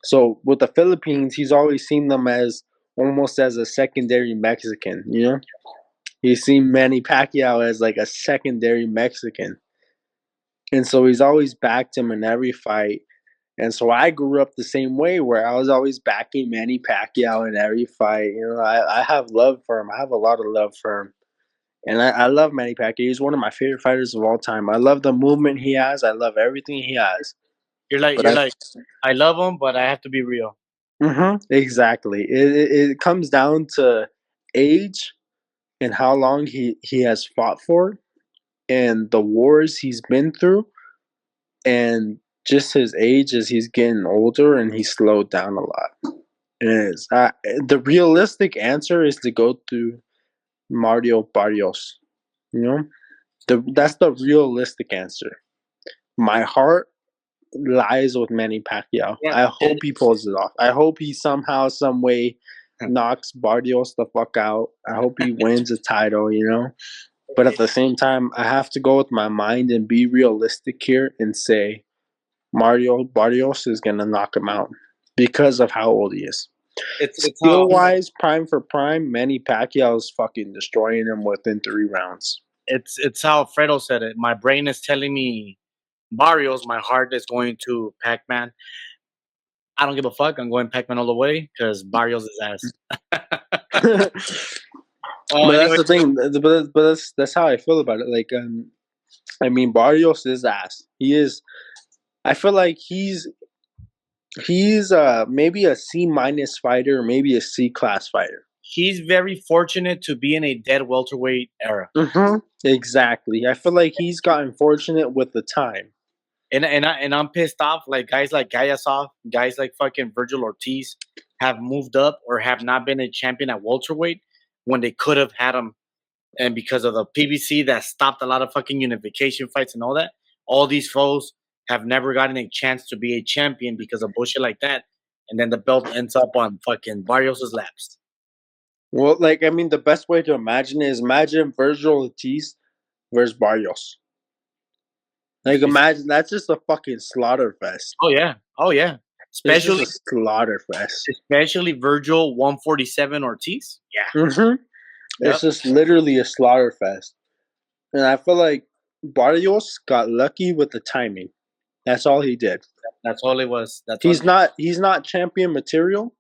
So with the Philippines, he's always seen them as almost as a secondary Mexican. You know, he's seen Manny Pacquiao as like a secondary Mexican, and so he's always backed him in every fight. And so I grew up the same way, where I was always backing Manny Pacquiao in every fight. You know, I have love for him. I have a lot of love for him. And I love Manny Pacquiao. He's one of my favorite fighters of all time. I love the movement he has. I love everything he has. You're like, I love him, but I have to be real. Exactly. It comes down to age and how long he has fought for and the wars he's been through and just his age as he's getting older and he's slowed down a lot. The realistic answer is to go through Mario Barrios. You know, that's the realistic answer. My heart lies with Manny Pacquiao. Yeah. I hope he pulls it off. I hope he somehow, some way, knocks Barrios the fuck out. I hope he wins a title. You know, but at the same time, I have to go with my mind and be realistic here and say Mario Barrios is gonna knock him out because of how old he is. Skill wise, prime for prime, Manny Pacquiao is fucking destroying him within 3 rounds. It's how Fredo said it. My brain is telling me Barrios, my heart is going to Pacman. I don't give a fuck. I'm going Pacman all the way because Barrios is ass. But that's the thing. But that's how I feel about it. Like, I mean, Barrios is ass. He is. I feel like he's maybe a C minus fighter, maybe a C class fighter. He's very fortunate to be in a dead welterweight era. Exactly. I feel like he's gotten fortunate with the time. And I'm pissed off. Like guys like Gayasov, guys like fucking Virgil Ortiz have moved up or have not been a champion at welterweight when they could have had him. And because of the PBC that stopped a lot of fucking unification fights and all that, all these foes have never gotten a chance to be a champion because of bullshit like that. And then the belt ends up on fucking Barrios' laps. Well, like, I mean, the best way to imagine Virgil Ortiz versus Barrios. Like, imagine that's just a fucking slaughter fest. Oh yeah. Especially a slaughter fest. Especially Virgil 147 Ortiz. Yeah. It's just literally a slaughter fest. And I feel like Barrios got lucky with the timing. That's all he did. That's all it was. He's not champion material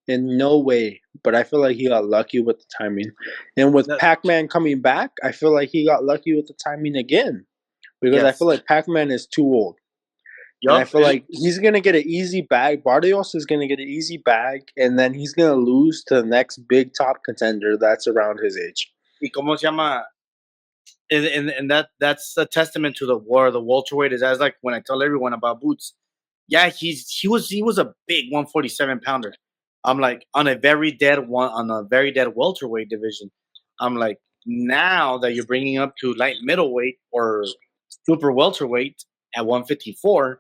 in no way, but I feel like he got lucky with the timing. And with Pacman coming back, I feel like he got lucky with the timing again. Because I feel like Pacman is too old. And I feel like he's going to get an easy bag. Barrios is going to get an easy bag, and then he's going to lose to the next big top contender that's around his age. ¿Y cómo se llama? And that's a testament to the welterweight is, as like when I tell everyone about Boots. Yeah, he was a big 147 pounder. I'm like on a very dead welterweight division. I'm like, now that you're bringing up to light middleweight or super welterweight at 154,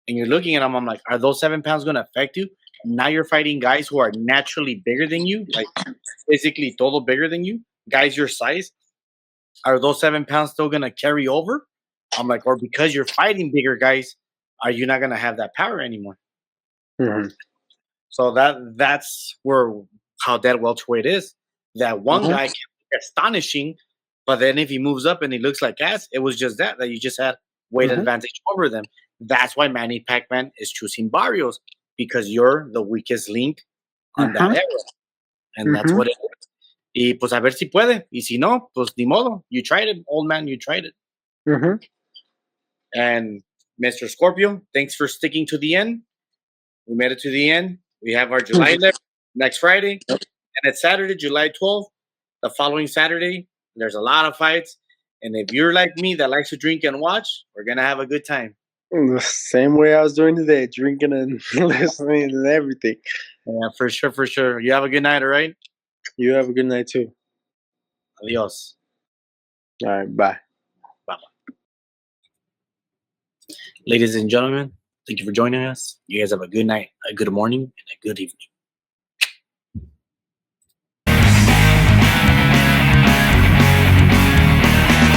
and you're looking at them, I'm like, are those 7 pounds going to affect you? Now you're fighting guys who are naturally bigger than you, like basically todo bigger than you, guys your size. Are those 7 pounds still going to carry over? I'm like, or because you're fighting bigger guys, are you not going to have that power anymore? Mm-hmm. So that's where how that welterweight is. That one guy can be astonishing, but then if he moves up and he looks like ass, it was just that you just had weight advantage over them. That's why Manny Pacman is choosing Barrios, because you're the weakest link on that era. And that's what it is. Y pues a ver si puede. Y si no, pues ni modo. You tried it, old man. You tried it. And Mr. Scorpio, thanks for sticking to the end. We made it to the end. We have our July 11th next Friday. And it's Saturday, July 12th. The following Saturday, there's a lot of fights. And if you're like me that likes to drink and watch, we're going to have a good time. The same way I was doing today, drinking and listening and everything. Yeah, for sure, for sure. You have a good night, all right? You have a good night, too. Adios. All right, bye. Bye-bye. Ladies and gentlemen, thank you for joining us. You guys have a good night, a good morning, and a good evening.